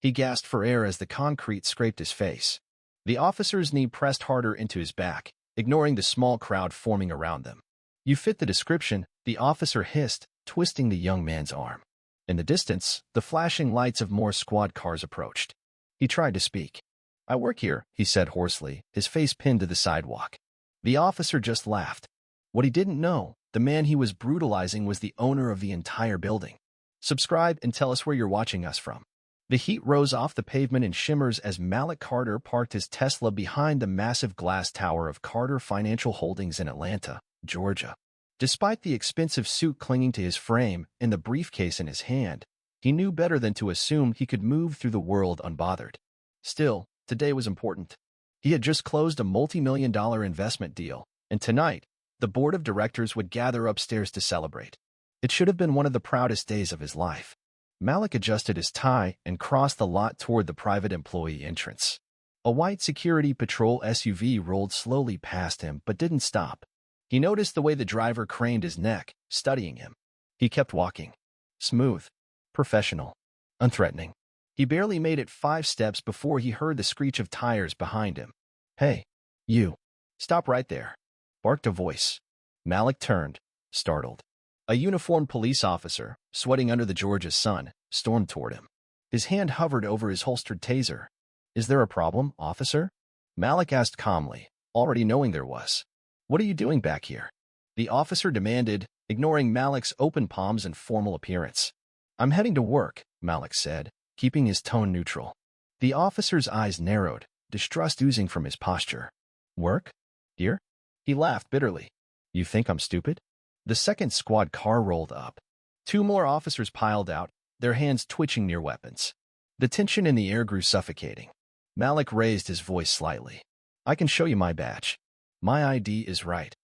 He gasped for air as the concrete scraped his face. The officer's knee pressed harder into his back, ignoring the small crowd forming around them. "You fit the description," the officer hissed, twisting the young man's arm. In the distance, the flashing lights of more squad cars approached. He tried to speak. "I work here," he said hoarsely, his face pinned to the sidewalk. The officer just laughed. What he didn't know, the man he was brutalizing was the owner of the entire building. "Subscribe and tell us where you're watching us from." The heat rose off the pavement in shimmers as Malik Carter parked his Tesla behind the massive glass tower of Carter Financial Holdings in Atlanta, Georgia. Despite the expensive suit clinging to his frame and the briefcase in his hand, he knew better than to assume he could move through the world unbothered. Still, today was important. He had just closed a multi-million-dollar investment deal, and tonight, the board of directors would gather upstairs to celebrate. It should have been one of the proudest days of his life. Malik adjusted his tie and crossed the lot toward the private employee entrance. A white security patrol SUV rolled slowly past him but didn't stop. He noticed the way the driver craned his neck, studying him. He kept walking. Smooth, professional, unthreatening. He barely made it 5 steps before he heard the screech of tires behind him. "Hey, you. Stop right there," barked a voice. Malik turned, startled. A uniformed police officer, sweating under the Georgia sun, stormed toward him. His hand hovered over his holstered taser. "Is there a problem, officer?" Malik asked calmly, already knowing there was. "What are you doing back here?" the officer demanded, ignoring Malik's open palms and formal appearance. "I'm heading to work," Malik said, keeping his tone neutral. The officer's eyes narrowed, distrust oozing from his posture. "Work? Here?" He laughed bitterly. "You think I'm stupid?" The second squad car rolled up. 2 more officers piled out, their hands twitching near weapons. The tension in the air grew suffocating. Malik raised his voice slightly. "I can show you my badge. My ID is right."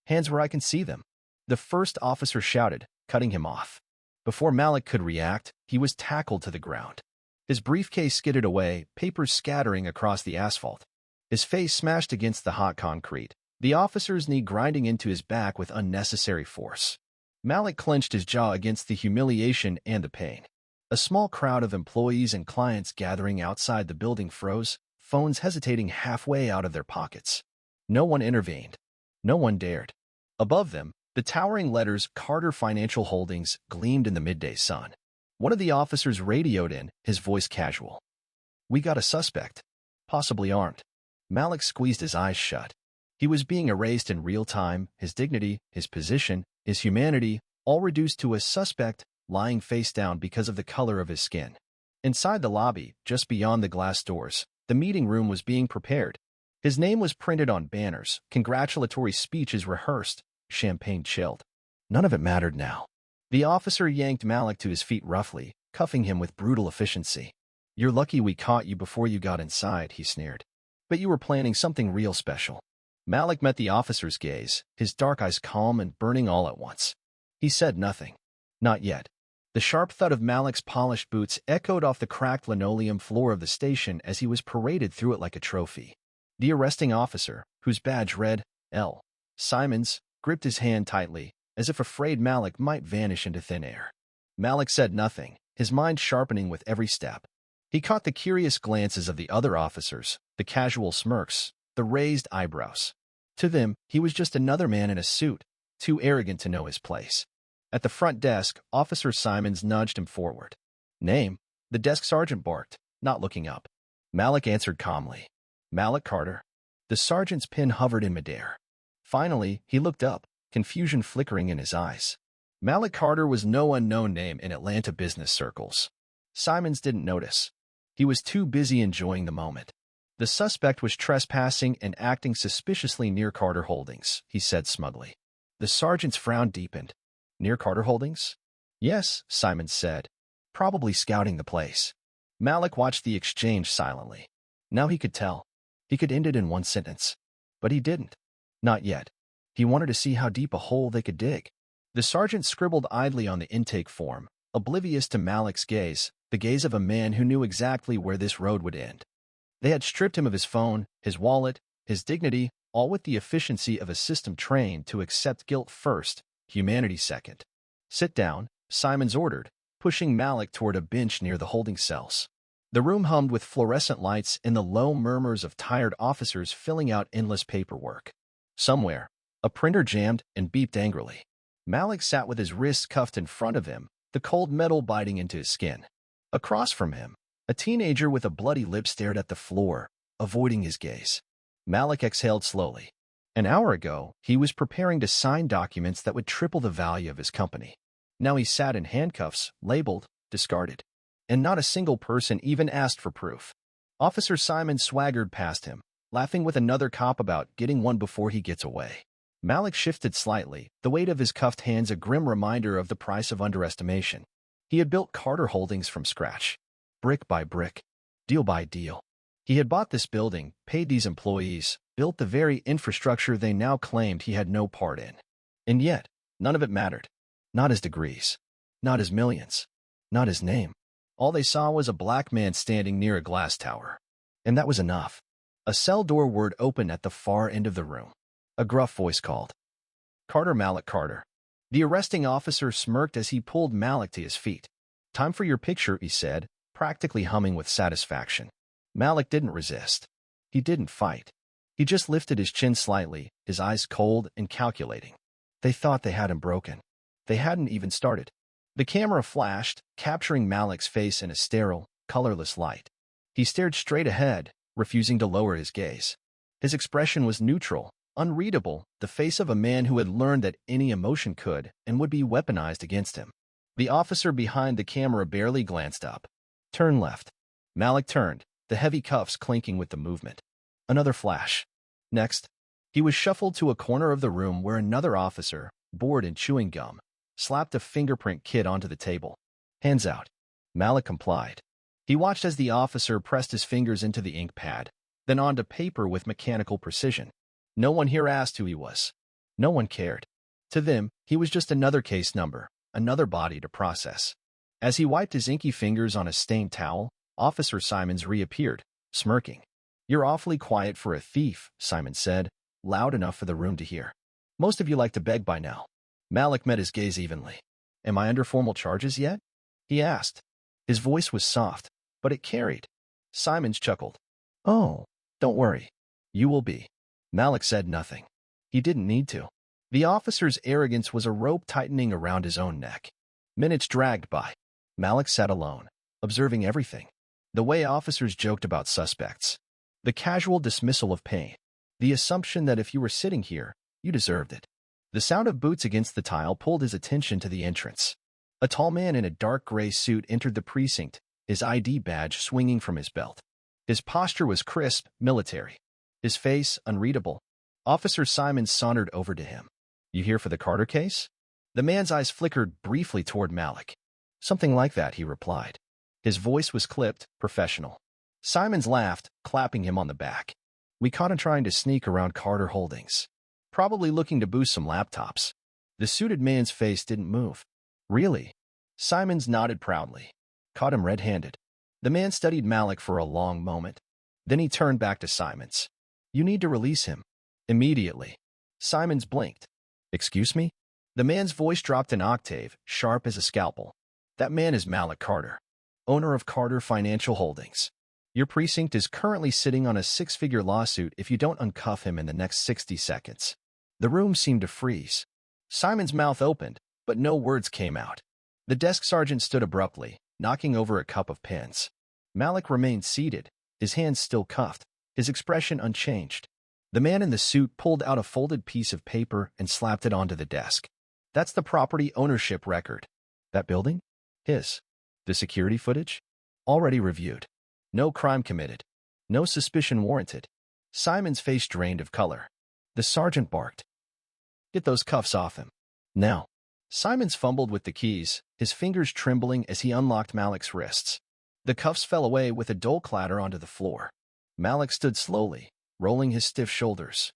"Hands where I can see them," the first officer shouted, cutting him off. Before Malik could react, he was tackled to the ground. His briefcase skidded away, papers scattering across the asphalt. His face smashed against the hot concrete, the officer's knee grinding into his back with unnecessary force. Malik clenched his jaw against the humiliation and the pain. A small crowd of employees and clients gathering outside the building froze, phones hesitating halfway out of their pockets. No one intervened. No one dared. Above them, the towering letters Carter Financial Holdings gleamed in the midday sun. One of the officers radioed in, his voice casual. "We got a suspect. Possibly armed." Malik squeezed his eyes shut. He was being erased in real time, his dignity, his position, his humanity, all reduced to a suspect lying face down because of the color of his skin. Inside the lobby, just beyond the glass doors, the meeting room was being prepared. His name was printed on banners, congratulatory speeches rehearsed, champagne chilled. None of it mattered now. The officer yanked Malik to his feet roughly, cuffing him with brutal efficiency. "You're lucky we caught you before you got inside," he sneered. "But you were planning something real special." Malik met the officer's gaze, his dark eyes calm and burning all at once. He said nothing. Not yet. The sharp thud of Malik's polished boots echoed off the cracked linoleum floor of the station as he was paraded through it like a trophy. The arresting officer, whose badge read L. Simons, gripped his hand tightly, as if afraid Malik might vanish into thin air. Malik said nothing, his mind sharpening with every step. He caught the curious glances of the other officers, the casual smirks, the raised eyebrows. To them, he was just another man in a suit, too arrogant to know his place. At the front desk, Officer Simons nudged him forward. "Name?" the desk sergeant barked, not looking up. Malik answered calmly. "Malik Carter." The sergeant's pin hovered in midair. Finally, he looked up, confusion flickering in his eyes. Malik Carter was no unknown name in Atlanta business circles. Simons didn't notice. He was too busy enjoying the moment. "The suspect was trespassing and acting suspiciously near Carter Holdings," he said smugly. The sergeant's frown deepened. "Near Carter Holdings?" "Yes," Simons said. "Probably scouting the place." Malik watched the exchange silently. Now he could tell. He could end it in one sentence. But he didn't. Not yet. He wanted to see how deep a hole they could dig. The sergeant scribbled idly on the intake form, oblivious to Malik's gaze, the gaze of a man who knew exactly where this road would end. They had stripped him of his phone, his wallet, his dignity, all with the efficiency of a system trained to accept guilt first, humanity second. "Sit down," Simons ordered, pushing Malik toward a bench near the holding cells. The room hummed with fluorescent lights and the low murmurs of tired officers filling out endless paperwork. Somewhere, a printer jammed and beeped angrily. Malik sat with his wrists cuffed in front of him, the cold metal biting into his skin. Across from him, a teenager with a bloody lip stared at the floor, avoiding his gaze. Malik exhaled slowly. An hour ago, he was preparing to sign documents that would triple the value of his company. Now he sat in handcuffs, labeled, discarded. And not a single person even asked for proof. Officer Simon swaggered past him, laughing with another cop about getting one before he gets away. Malik shifted slightly, the weight of his cuffed hands a grim reminder of the price of underestimation. He had built Carter Holdings from scratch, brick by brick, deal by deal. He had bought this building, paid these employees, built the very infrastructure they now claimed he had no part in. And yet, none of it mattered. Not his degrees, not his millions, not his name. All they saw was a black man standing near a glass tower. And that was enough. A cell door would open at the far end of the room. A gruff voice called, "Carter, Malik Carter." The arresting officer smirked as he pulled Malik to his feet. "Time for your picture," he said, practically humming with satisfaction. Malik didn't resist. He didn't fight. He just lifted his chin slightly, his eyes cold and calculating. They thought they had him broken. They hadn't even started. The camera flashed, capturing Malik's face in a sterile, colorless light. He stared straight ahead, refusing to lower his gaze. His expression was neutral, unreadable, the face of a man who had learned that any emotion could and would be weaponized against him. The officer behind the camera barely glanced up. "Turn left." Malik turned, the heavy cuffs clinking with the movement. Another flash. Next, he was shuffled to a corner of the room where another officer, bored and chewing gum, slapped a fingerprint kit onto the table. "Hands out." Malik complied. He watched as the officer pressed his fingers into the ink pad, then onto paper with mechanical precision. No one here asked who he was. No one cared. To them, he was just another case number, another body to process. As he wiped his inky fingers on a stained towel, Officer Simons reappeared, smirking. "You're awfully quiet for a thief," Simon said, loud enough for the room to hear. "Most of you like to beg by now." Malik met his gaze evenly. "Am I under formal charges yet?" he asked. His voice was soft, but it carried. Simons chuckled. "Oh, don't worry. You will be." Malik said nothing. He didn't need to. The officer's arrogance was a rope tightening around his own neck. Minutes dragged by. Malik sat alone, observing everything. The way officers joked about suspects. The casual dismissal of pain. The assumption that if you were sitting here, you deserved it. The sound of boots against the tile pulled his attention to the entrance. A tall man in a dark gray suit entered the precinct, his ID badge swinging from his belt. His posture was crisp, military. His face unreadable. Officer Simons sauntered over to him. "You here for the Carter case?" The man's eyes flickered briefly toward Malik. "Something like that," he replied. His voice was clipped, professional. Simons laughed, clapping him on the back. "We caught him trying to sneak around Carter Holdings. Probably looking to boost some laptops." The suited man's face didn't move. "Really?" Simons nodded proudly. "Caught him red-handed." The man studied Malik for a long moment. Then he turned back to Simons. "You need to release him. Immediately." Simons blinked. "Excuse me?" The man's voice dropped an octave, sharp as a scalpel. "That man is Malik Carter, owner of Carter Financial Holdings. Your precinct is currently sitting on a six-figure lawsuit if you don't uncuff him in the next 60 seconds. The room seemed to freeze. Simon's mouth opened, but no words came out. The desk sergeant stood abruptly, knocking over a cup of pens. Malik remained seated, his hands still cuffed, his expression unchanged. The man in the suit pulled out a folded piece of paper and slapped it onto the desk. "That's the property ownership record." "That building?" "His." "The security footage?" "Already reviewed. No crime committed. No suspicion warranted." Simon's face drained of color. The sergeant barked. "Get those cuffs off him. Now." Simons fumbled with the keys, his fingers trembling as he unlocked Malik's wrists. The cuffs fell away with a dull clatter onto the floor. Malik stood slowly, rolling his stiff shoulders.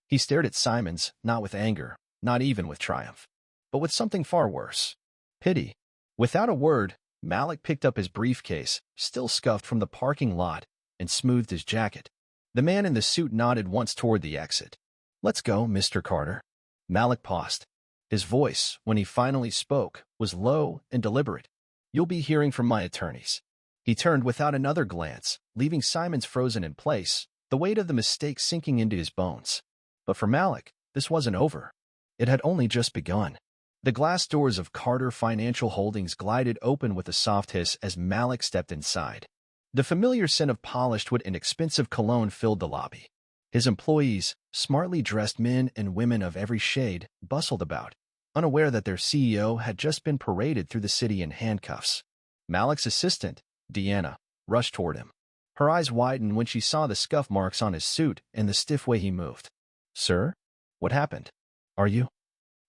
He stared at Simons, not with anger, not even with triumph, but with something far worse. Pity. Without a word, Malik picked up his briefcase, still scuffed from the parking lot, and smoothed his jacket. The man in the suit nodded once toward the exit. "Let's go, Mr. Carter." Malik paused. His voice, when he finally spoke, was low and deliberate. "You'll be hearing from my attorneys." He turned without another glance, leaving Simons frozen in place, the weight of the mistake sinking into his bones. But for Malik, this wasn't over. It had only just begun. The glass doors of Carter Financial Holdings glided open with a soft hiss as Malik stepped inside. The familiar scent of polished wood and expensive cologne filled the lobby. His employees, smartly dressed men and women of every shade, bustled about, unaware that their CEO had just been paraded through the city in handcuffs. Malik's assistant, Deanna, rushed toward him. Her eyes widened when she saw the scuff marks on his suit and the stiff way he moved. "Sir? What happened? Are you?"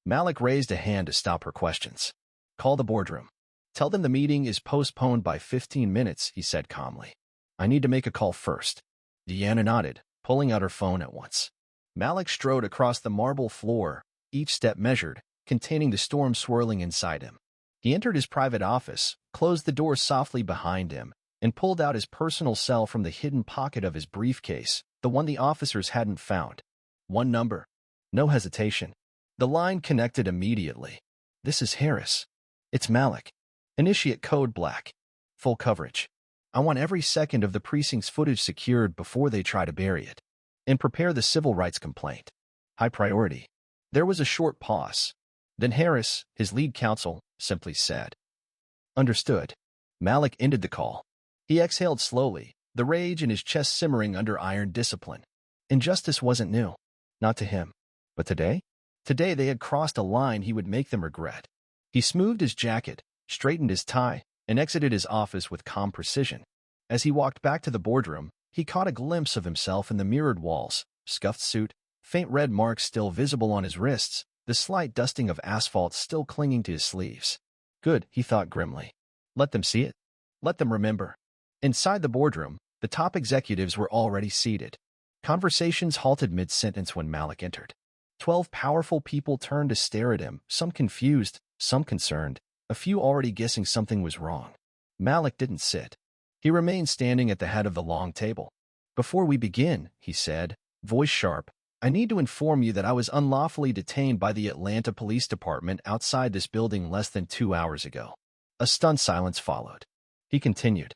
Malik raised a hand to stop her questions. "Call the boardroom. Tell them the meeting is postponed by 15 minutes, he said calmly. "I need to make a call first." Deanna nodded, pulling out her phone at once. Malik strode across the marble floor, each step measured, containing the storm swirling inside him. He entered his private office, closed the door softly behind him, and pulled out his personal cell from the hidden pocket of his briefcase, the one the officers hadn't found. One number. No hesitation. The line connected immediately. "This is Harris. It's Malik. Initiate code black. Full coverage. I want every second of the precinct's footage secured before they try to bury it. And prepare the civil rights complaint. High priority." There was a short pause. Then Harris, his lead counsel, simply said, "Understood." Malik ended the call. He exhaled slowly, the rage in his chest simmering under iron discipline. Injustice wasn't new. Not to him. But today? Today they had crossed a line he would make them regret. He smoothed his jacket, straightened his tie, and exited his office with calm precision. As he walked back to the boardroom, he caught a glimpse of himself in the mirrored walls, scuffed suit, faint red marks still visible on his wrists, the slight dusting of asphalt still clinging to his sleeves. Good, he thought grimly. Let them see it. Let them remember. Inside the boardroom, the top executives were already seated. Conversations halted mid-sentence when Malik entered. 12 powerful people turned to stare at him, some confused, some concerned, a few already guessing something was wrong. Malik didn't sit. He remained standing at the head of the long table. "Before we begin," he said, voice sharp, "I need to inform you that I was unlawfully detained by the Atlanta Police Department outside this building less than 2 hours ago." A stunned silence followed. He continued,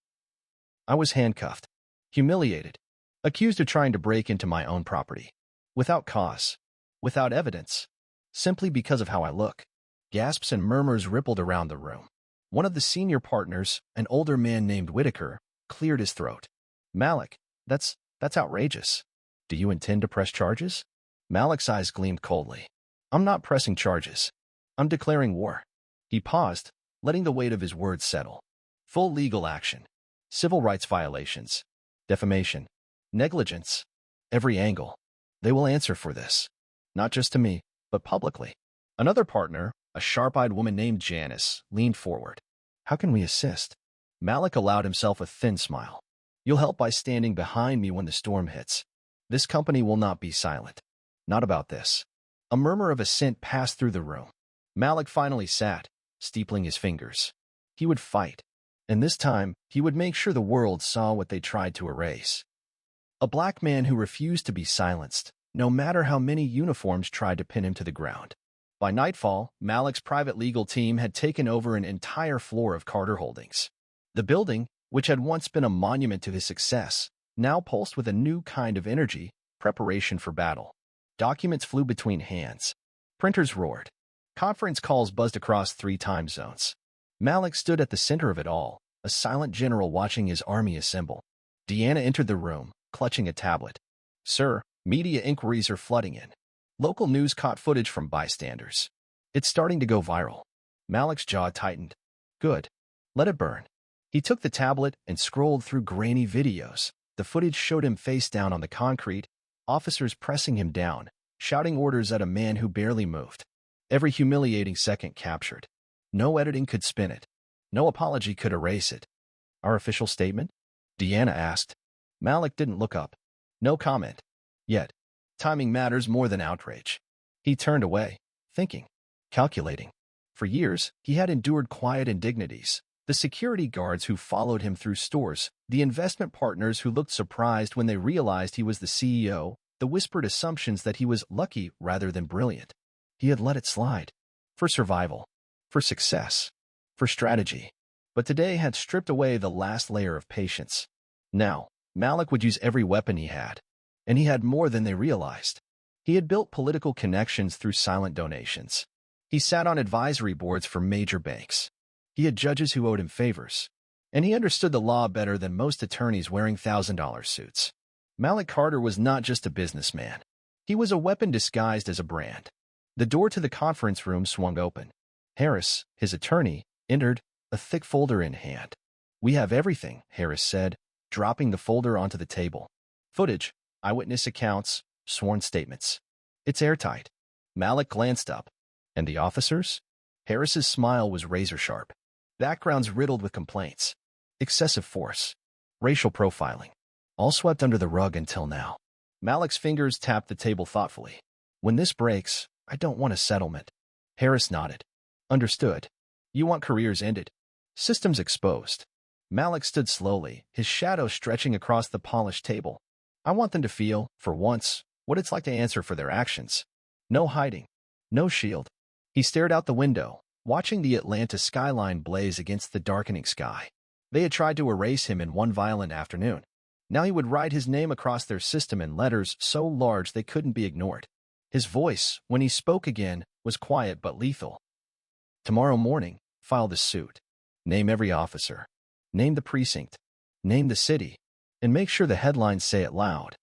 "I was handcuffed, humiliated, accused of trying to break into my own property. Without cause, without evidence, simply because of how I look." Gasps and murmurs rippled around the room. One of the senior partners, an older man named Whitaker, cleared his throat. "Malik, that's outrageous. Do you intend to press charges?" Malik's eyes gleamed coldly. "I'm not pressing charges. I'm declaring war." He paused, letting the weight of his words settle. "Full legal action. Civil rights violations. Defamation. Negligence. Every angle. They will answer for this. Not just to me, but publicly." Another partner, a sharp-eyed woman named Janice, leaned forward. "How can we assist?" Malik allowed himself a thin smile. "You'll help by standing behind me when the storm hits. This company will not be silent. Not about this." A murmur of assent passed through the room. Malik finally sat, steepling his fingers. He would fight. And this time, he would make sure the world saw what they tried to erase. A black man who refused to be silenced, no matter how many uniforms tried to pin him to the ground. By nightfall, Malik's private legal team had taken over an entire floor of Carter Holdings. The building, which had once been a monument to his success, now pulsed with a new kind of energy, preparation for battle. Documents flew between hands. Printers roared. Conference calls buzzed across 3 time zones. Malik stood at the center of it all, a silent general watching his army assemble. Deanna entered the room, clutching a tablet. "Sir, media inquiries are flooding in. Local news caught footage from bystanders. It's starting to go viral." Malik's jaw tightened. "Good. Let it burn." He took the tablet and scrolled through grainy videos. The footage showed him face down on the concrete, officers pressing him down, shouting orders at a man who barely moved. Every humiliating second captured. No editing could spin it. No apology could erase it. "Our official statement?" Deanna asked. Malik didn't look up. No comment. Yet, timing matters more than outrage. He turned away, thinking, calculating. For years, he had endured quiet indignities. The security guards who followed him through stores, the investment partners who looked surprised when they realized he was the CEO, the whispered assumptions that he was lucky rather than brilliant. He had let it slide. For survival. For success. For strategy. But today had stripped away the last layer of patience. Now, Malik would use every weapon he had. And he had more than they realized. He had built political connections through silent donations. He sat on advisory boards for major banks. He had judges who owed him favors. And he understood the law better than most attorneys wearing $1,000 suits. Malik Carter was not just a businessman. He was a weapon disguised as a brand. The door to the conference room swung open. Harris, his attorney, entered, a thick folder in hand. "We have everything," Harris said, dropping the folder onto the table. "Footage, eyewitness accounts, sworn statements. It's airtight." Malik glanced up. "And the officers?" Harris's smile was razor-sharp. "Backgrounds riddled with complaints. Excessive force. Racial profiling. All swept under the rug until now." Malik's fingers tapped the table thoughtfully. "When this breaks, I don't want a settlement." Harris nodded. "Understood. You want careers ended. Systems exposed." Malik stood slowly, his shadow stretching across the polished table. "I want them to feel, for once, what it's like to answer for their actions. No hiding. No shield." He stared out the window, watching the Atlanta skyline blaze against the darkening sky. They had tried to erase him in one violent afternoon. Now he would write his name across their system in letters so large they couldn't be ignored. His voice, when he spoke again, was quiet but lethal. "Tomorrow morning, file the suit. Name every officer. Name the precinct. Name the city. And make sure the headlines say it loud.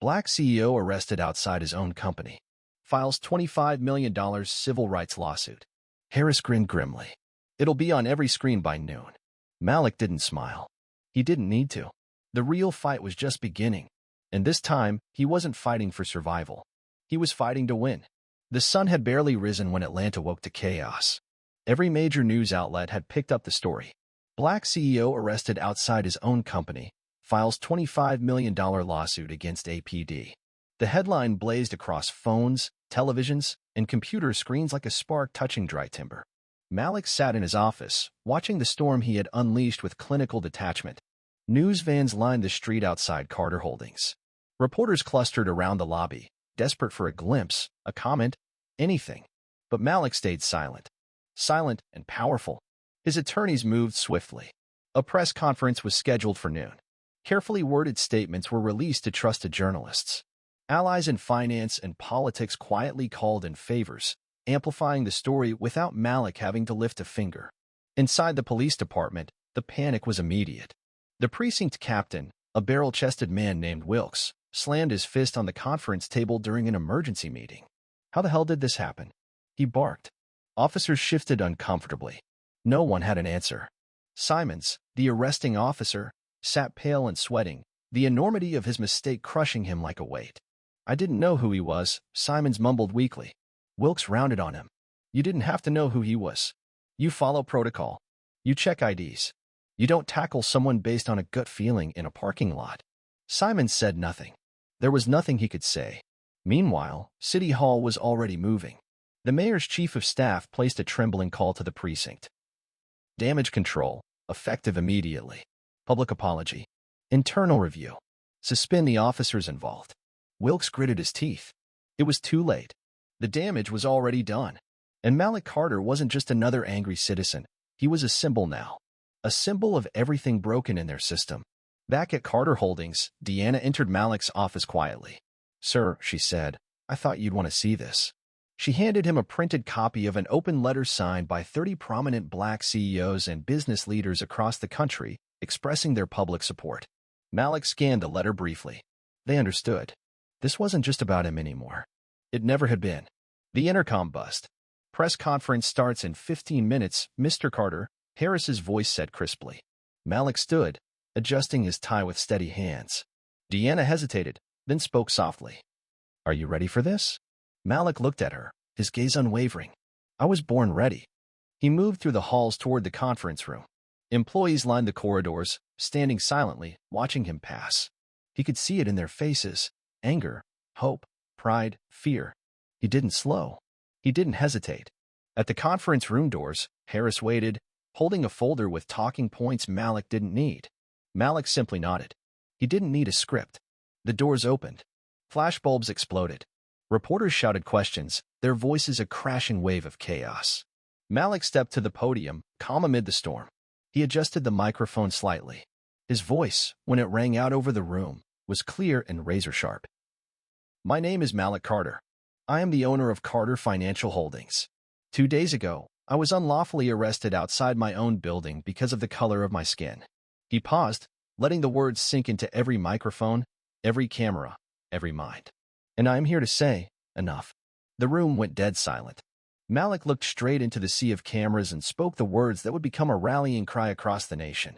Black CEO arrested outside his own company. Files $25 million civil rights lawsuit." Harris grinned grimly. "It'll be on every screen by noon." Malik didn't smile. He didn't need to. The real fight was just beginning. And this time, he wasn't fighting for survival. He was fighting to win. The sun had barely risen when Atlanta woke to chaos. Every major news outlet had picked up the story. Black CEO arrested outside his own company, files $25 million lawsuit against APD. The headline blazed across phones, televisions, and computer screens like a spark touching dry timber. Malik sat in his office, watching the storm he had unleashed with clinical detachment. News vans lined the street outside Carter Holdings. Reporters clustered around the lobby, desperate for a glimpse, a comment, anything. But Malik stayed silent. Silent and powerful. His attorneys moved swiftly. A press conference was scheduled for noon. Carefully worded statements were released to trusted journalists. Allies in finance and politics quietly called in favors, amplifying the story without Malik having to lift a finger. Inside the police department, the panic was immediate. The precinct captain, a barrel-chested man named Wilkes, slammed his fist on the conference table during an emergency meeting. "How the hell did this happen?" he barked. Officers shifted uncomfortably. No one had an answer. Simons, the arresting officer, sat pale and sweating, the enormity of his mistake crushing him like a weight. "I didn't know who he was," Simons mumbled weakly. Wilkes rounded on him. "You didn't have to know who he was. You follow protocol. You check IDs. You don't tackle someone based on a gut feeling in a parking lot." Simons said nothing. There was nothing he could say. Meanwhile, City Hall was already moving. The mayor's chief of staff placed a trembling call to the precinct. Damage control, effective immediately. Public apology. Internal review. Suspend the officers involved. Wilkes gritted his teeth. It was too late. The damage was already done. And Malik Carter wasn't just another angry citizen. He was a symbol now. A symbol of everything broken in their system. Back at Carter Holdings, Deanna entered Malik's office quietly. "Sir," she said, "I thought you'd want to see this." She handed him a printed copy of an open letter signed by 30 prominent black CEOs and business leaders across the country, expressing their public support. Malik scanned the letter briefly. They understood. This wasn't just about him anymore. It never had been. The intercom buzzed. "Press conference starts in 15 minutes, Mr. Carter," Harris's voice said crisply. Malik stood, adjusting his tie with steady hands. Deanna hesitated, then spoke softly. "Are you ready for this?" Malik looked at her, his gaze unwavering. "I was born ready." He moved through the halls toward the conference room. Employees lined the corridors, standing silently, watching him pass. He could see it in their faces: anger, hope, pride, fear. He didn't slow. He didn't hesitate. At the conference room doors, Harris waited, holding a folder with talking points Malik didn't need. Malik simply nodded. He didn't need a script. The doors opened. Flashbulbs exploded. Reporters shouted questions, their voices a crashing wave of chaos. Malik stepped to the podium, calm amid the storm. He adjusted the microphone slightly. His voice, when it rang out over the room, was clear and razor-sharp. "My name is Malik Carter. I am the owner of Carter Financial Holdings. 2 days ago, I was unlawfully arrested outside my own building because of the color of my skin." He paused, letting the words sink into every microphone, every camera, every mind. "And I am here to say, enough." The room went dead silent. Malik looked straight into the sea of cameras and spoke the words that would become a rallying cry across the nation.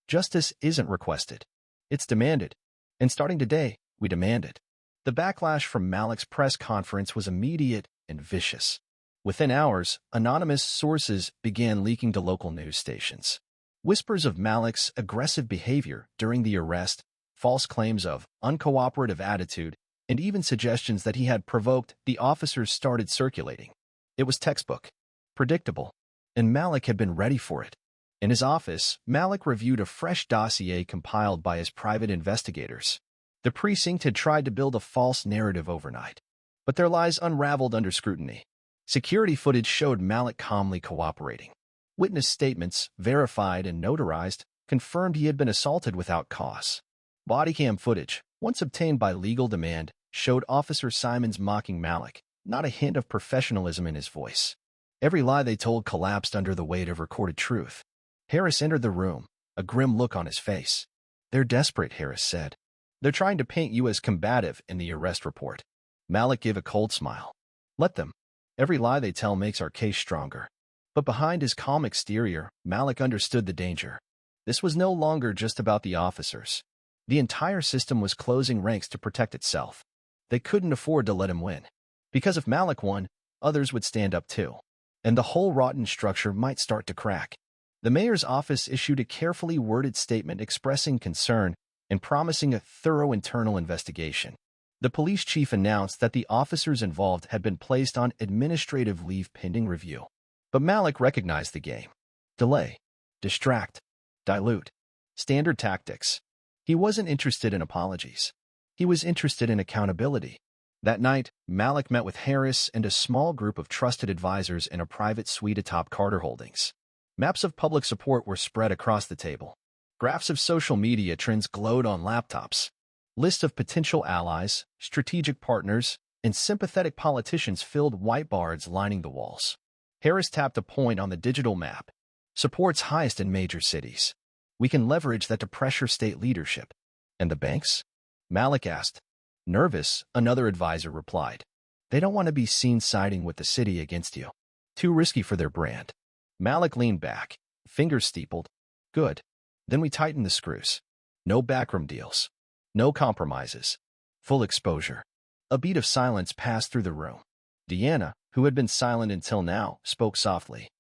"Justice isn't requested. It's demanded. And starting today, we demand it." The backlash from Malik's press conference was immediate and vicious. Within hours, anonymous sources began leaking to local news stations. Whispers of Malik's aggressive behavior during the arrest, false claims of uncooperative attitude, and even suggestions that he had provoked the officers started circulating. It was textbook, predictable, and Malik had been ready for it. In his office, Malik reviewed a fresh dossier compiled by his private investigators. The precinct had tried to build a false narrative overnight, but their lies unraveled under scrutiny. Security footage showed Malik calmly cooperating. Witness statements, verified and notarized, confirmed he had been assaulted without cause. Bodycam footage, once obtained by legal demand, showed Officer Simons mocking Malik, not a hint of professionalism in his voice. Every lie they told collapsed under the weight of recorded truth. Harris entered the room, a grim look on his face. "They're desperate," Harris said. "They're trying to paint you as combative in the arrest report." Malik gave a cold smile. "Let them. Every lie they tell makes our case stronger." But behind his calm exterior, Malik understood the danger. This was no longer just about the officers. The entire system was closing ranks to protect itself. They couldn't afford to let him win. Because if Malik won, others would stand up too. And the whole rotten structure might start to crack. The mayor's office issued a carefully worded statement expressing concern and promising a thorough internal investigation. The police chief announced that the officers involved had been placed on administrative leave pending review. But Malik recognized the game. Delay, distract, dilute. Standard tactics. He wasn't interested in apologies. He was interested in accountability. That night, Malik met with Harris and a small group of trusted advisors in a private suite atop Carter Holdings. Maps of public support were spread across the table. Graphs of social media trends glowed on laptops. Lists of potential allies, strategic partners, and sympathetic politicians filled whiteboards lining the walls. Harris tapped a point on the digital map. "Support's highest in major cities. We can leverage that to pressure state leadership." "And the banks?" Malik asked. Nervous, another advisor replied. "They don't want to be seen siding with the city against you. Too risky for their brand." Malik leaned back, fingers steepled. "Good. Then we tighten the screws. No backroom deals. No compromises. Full exposure." A beat of silence passed through the room. Deanna, who had been silent until now, spoke softly.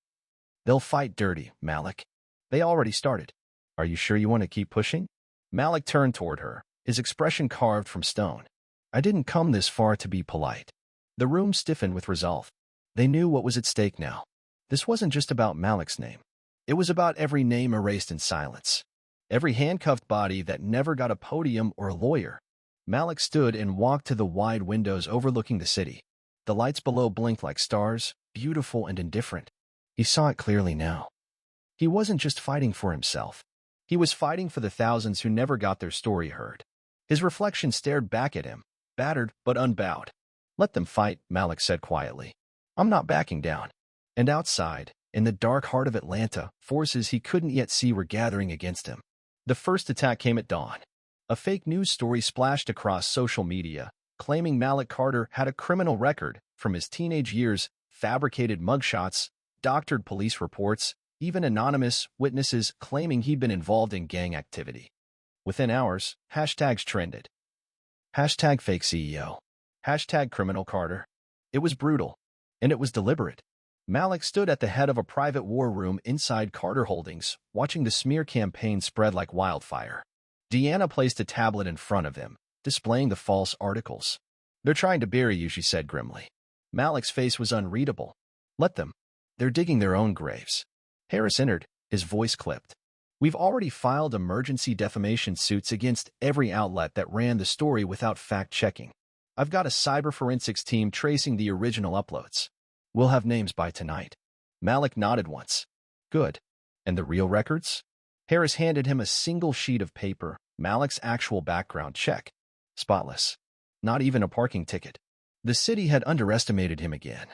"They'll fight dirty, Malik. They already started. Are you sure you want to keep pushing?" Malik turned toward her, his expression carved from stone. "I didn't come this far to be polite." The room stiffened with resolve. They knew what was at stake now. This wasn't just about Malik's name. It was about every name erased in silence. Every handcuffed body that never got a podium or a lawyer. Malik stood and walked to the wide windows overlooking the city. The lights below blinked like stars, beautiful and indifferent. He saw it clearly now. He wasn't just fighting for himself. He was fighting for the thousands who never got their story heard. His reflection stared back at him, battered but unbowed. "Let them fight," Malik said quietly. "I'm not backing down." And outside, in the dark heart of Atlanta, forces he couldn't yet see were gathering against him. The first attack came at dawn. A fake news story splashed across social media, claiming Malik Carter had a criminal record from his teenage years, fabricated mugshots, doctored police reports, even anonymous witnesses claiming he'd been involved in gang activity. Within hours, hashtags trended. Hashtag fake CEO. Hashtag criminal Carter. It was brutal, and it was deliberate. Malik stood at the head of a private war room inside Carter Holdings, watching the smear campaign spread like wildfire. Deanna placed a tablet in front of him, displaying the false articles. "They're trying to bury you," she said grimly. Malik's face was unreadable. "Let them. They're digging their own graves." Harris entered, his voice clipped. "We've already filed emergency defamation suits against every outlet that ran the story without fact-checking. I've got a cyber forensics team tracing the original uploads. We'll have names by tonight." Malik nodded once. "Good. And the real records? Harris handed him a single sheet of paper, Malik's actual background check. Spotless. Not even a parking ticket. The city had underestimated him again.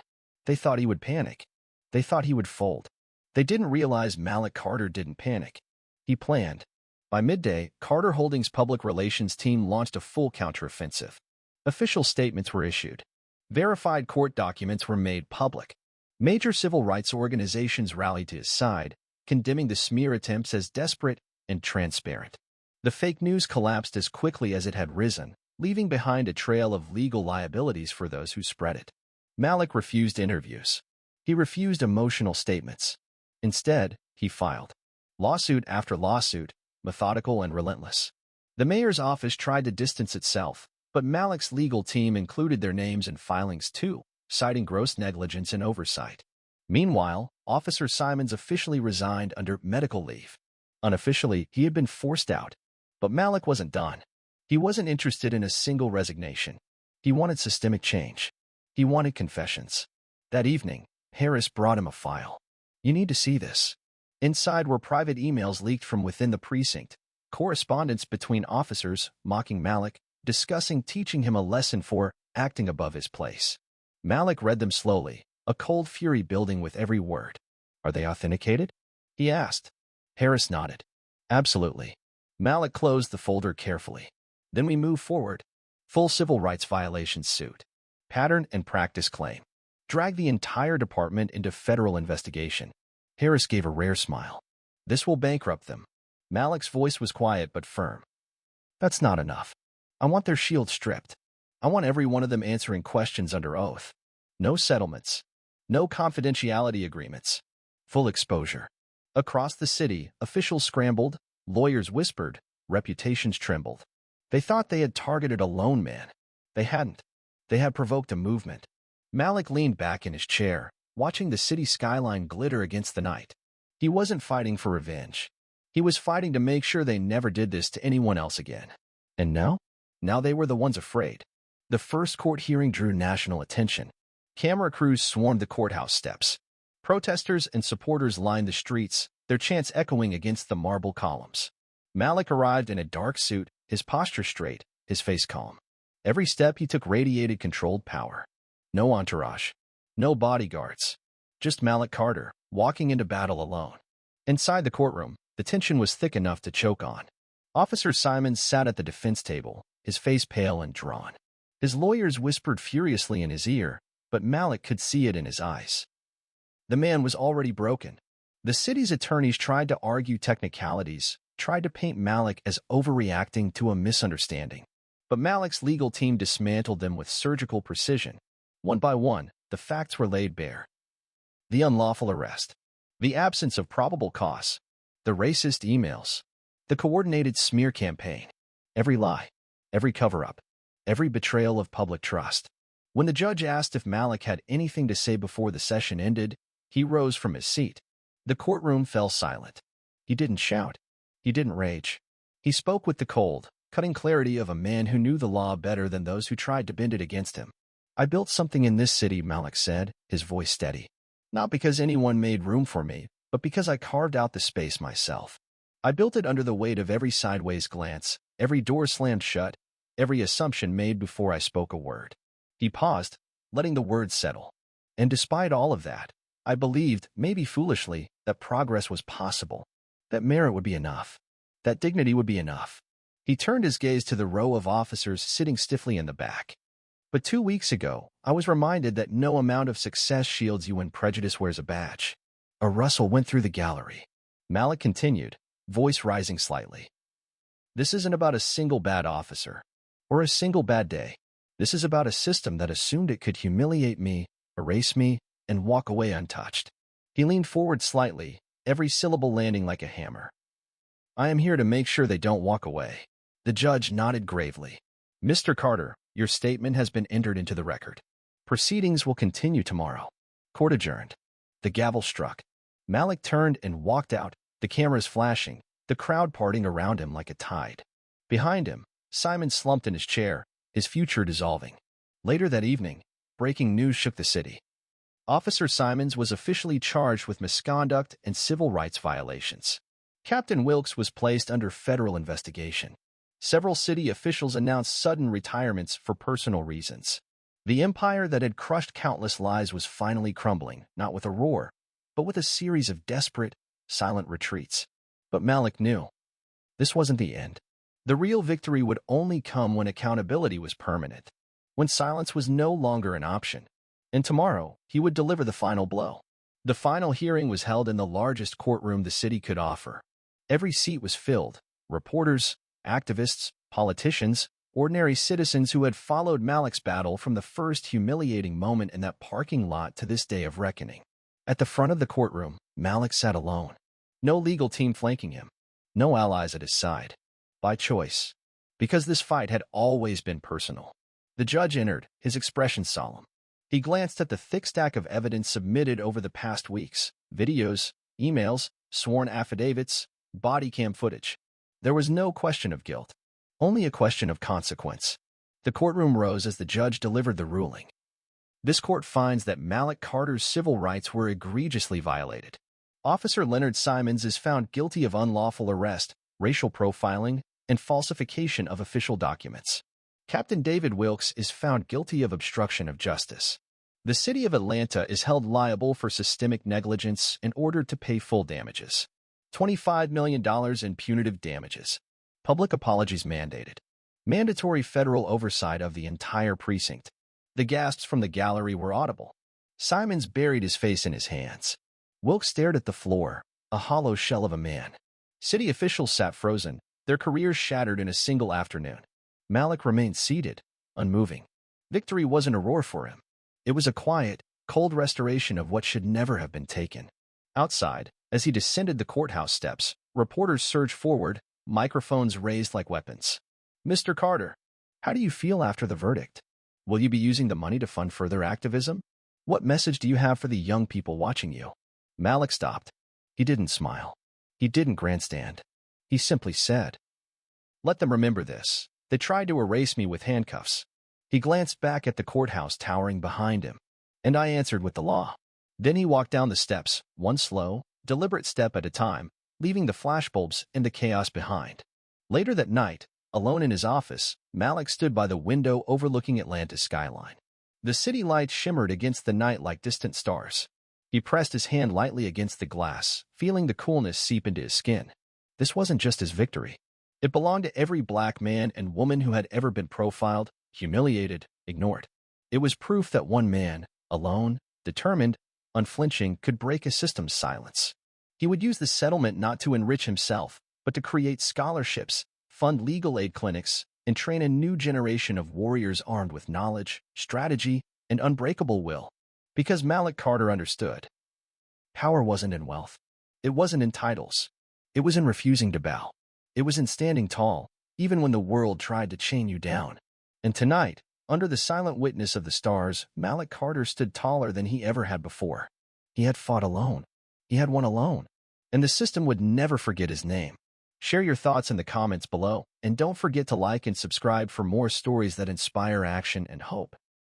They thought he would panic. They thought he would fold. They didn't realize Malik Carter didn't panic. He planned. By midday, Carter Holdings' public relations team launched a full counteroffensive. Official statements were issued. Verified court documents were made public. Major civil rights organizations rallied to his side, condemning the smear attempts as desperate and transparent. The fake news collapsed as quickly as it had risen, leaving behind a trail of legal liabilities for those who spread it. Malik refused interviews. He refused emotional statements. Instead, he filed lawsuit after lawsuit, methodical and relentless. The mayor's office tried to distance itself, but Malik's legal team included their names in filings too, citing gross negligence and oversight. Meanwhile, Officer Simons officially resigned under medical leave. Unofficially, he had been forced out. But Malik wasn't done. He wasn't interested in a single resignation. He wanted systemic change. He wanted confessions. That evening, Harris brought him a file. You need to see this. Inside were private emails leaked from within the precinct, correspondence between officers mocking Malik, discussing teaching him a lesson for acting above his place. Malik read them slowly, a cold fury building with every word. Are they authenticated? He asked. Harris nodded. Absolutely. Malik closed the folder carefully. Then we move forward. Full civil rights violations suit. Pattern and practice claim. Drag the entire department into federal investigation. Harris gave a rare smile. This will bankrupt them. Malik's voice was quiet but firm. That's not enough. I want their shield stripped. I want every one of them answering questions under oath. No settlements. No confidentiality agreements. Full exposure. Across the city, officials scrambled, lawyers whispered, reputations trembled. They thought they had targeted a lone man. They hadn't. They had provoked a movement. Malik leaned back in his chair, watching the city skyline glitter against the night. He wasn't fighting for revenge. He was fighting to make sure they never did this to anyone else again. And now? Now they were the ones afraid. The first court hearing drew national attention. Camera crews swarmed the courthouse steps. Protesters and supporters lined the streets, their chants echoing against the marble columns. Malik arrived in a dark suit, his posture straight, his face calm. Every step he took radiated controlled power. No entourage. No bodyguards. Just Malik Carter, walking into battle alone. Inside the courtroom, the tension was thick enough to choke on. Officer Simons sat at the defense table, his face pale and drawn. His lawyers whispered furiously in his ear, but Malik could see it in his eyes. The man was already broken. The city's attorneys tried to argue technicalities, tried to paint Malik as overreacting to a misunderstanding. But Malik's legal team dismantled them with surgical precision. One by one, the facts were laid bare. The unlawful arrest. The absence of probable cause. The racist emails. The coordinated smear campaign. Every lie. Every cover-up. Every betrayal of public trust. When the judge asked if Malik had anything to say before the session ended, he rose from his seat. The courtroom fell silent. He didn't shout. He didn't rage. He spoke with the cold, cutting clarity of a man who knew the law better than those who tried to bend it against him. I built something in this city, Malik said, his voice steady. Not because anyone made room for me, but because I carved out the space myself. I built it under the weight of every sideways glance, every door slammed shut, every assumption made before I spoke a word. He paused, letting the words settle. And despite all of that, I believed, maybe foolishly, that progress was possible, that merit would be enough, that dignity would be enough. He turned his gaze to the row of officers sitting stiffly in the back. But 2 weeks ago, I was reminded that no amount of success shields you when prejudice wears a badge. A rustle went through the gallery. Malik continued, voice rising slightly. This isn't about a single bad officer, or a single bad day. This is about a system that assumed it could humiliate me, erase me, and walk away untouched. He leaned forward slightly, every syllable landing like a hammer. I am here to make sure they don't walk away. The judge nodded gravely. Mr. Carter, your statement has been entered into the record. Proceedings will continue tomorrow. Court adjourned. The gavel struck. Malik turned and walked out, the cameras flashing, the crowd parting around him like a tide. Behind him, Simon slumped in his chair, his future dissolving. Later that evening, breaking news shook the city. Officer Simons was officially charged with misconduct and civil rights violations. Captain Wilkes was placed under federal investigation. Several city officials announced sudden retirements for personal reasons. The empire that had crushed countless lives was finally crumbling, not with a roar, but with a series of desperate, silent retreats. But Malik knew this wasn't the end. The real victory would only come when accountability was permanent, when silence was no longer an option. And tomorrow, he would deliver the final blow. The final hearing was held in the largest courtroom the city could offer. Every seat was filled. Reporters, activists, politicians, ordinary citizens who had followed Malik's battle from the first humiliating moment in that parking lot to this day of reckoning. At the front of the courtroom, Malik sat alone. No legal team flanking him. No allies at his side. By choice. Because this fight had always been personal. The judge entered, his expression solemn. He glanced at the thick stack of evidence submitted over the past weeks. Videos, emails, sworn affidavits, body cam footage. There was no question of guilt. Only a question of consequence. The courtroom rose as the judge delivered the ruling. This court finds that Malik Carter's civil rights were egregiously violated. Officer Leonard Simons is found guilty of unlawful arrest, racial profiling, and falsification of official documents. Captain David Wilkes is found guilty of obstruction of justice. The city of Atlanta is held liable for systemic negligence and ordered to pay full damages. $25 million in punitive damages. Public apologies mandated. Mandatory federal oversight of the entire precinct. The gasps from the gallery were audible. Simons buried his face in his hands. Wilkes stared at the floor, a hollow shell of a man. City officials sat frozen, their careers shattered in a single afternoon. Malik remained seated, unmoving. Victory wasn't a roar for him. It was a quiet, cold restoration of what should never have been taken. Outside, as he descended the courthouse steps, reporters surged forward, microphones raised like weapons. "Mr. Carter, how do you feel after the verdict? Will you be using the money to fund further activism? What message do you have for the young people watching you?" Malik stopped. He didn't smile. He didn't grandstand. He simply said, "Let them remember this. They tried to erase me with handcuffs." He glanced back at the courthouse towering behind him. "And I answered with the law." Then he walked down the steps, one slow, deliberate step at a time, leaving the flashbulbs and the chaos behind. Later that night, alone in his office, Malik stood by the window overlooking Atlanta's skyline. The city lights shimmered against the night like distant stars. He pressed his hand lightly against the glass, feeling the coolness seep into his skin. This wasn't just his victory. It belonged to every black man and woman who had ever been profiled, humiliated, ignored. It was proof that one man, alone, determined, unflinching, could break a system's silence. He would use the settlement not to enrich himself, but to create scholarships, fund legal aid clinics, and train a new generation of warriors armed with knowledge, strategy, and unbreakable will. Because Malik Carter understood. Power wasn't in wealth. It wasn't in titles. It was in refusing to bow. It was in standing tall, even when the world tried to chain you down. And tonight, under the silent witness of the stars, Malik Carter stood taller than he ever had before. He had fought alone. He had won alone. And the system would never forget his name. Share your thoughts in the comments below, and don't forget to like and subscribe for more stories that inspire action and hope.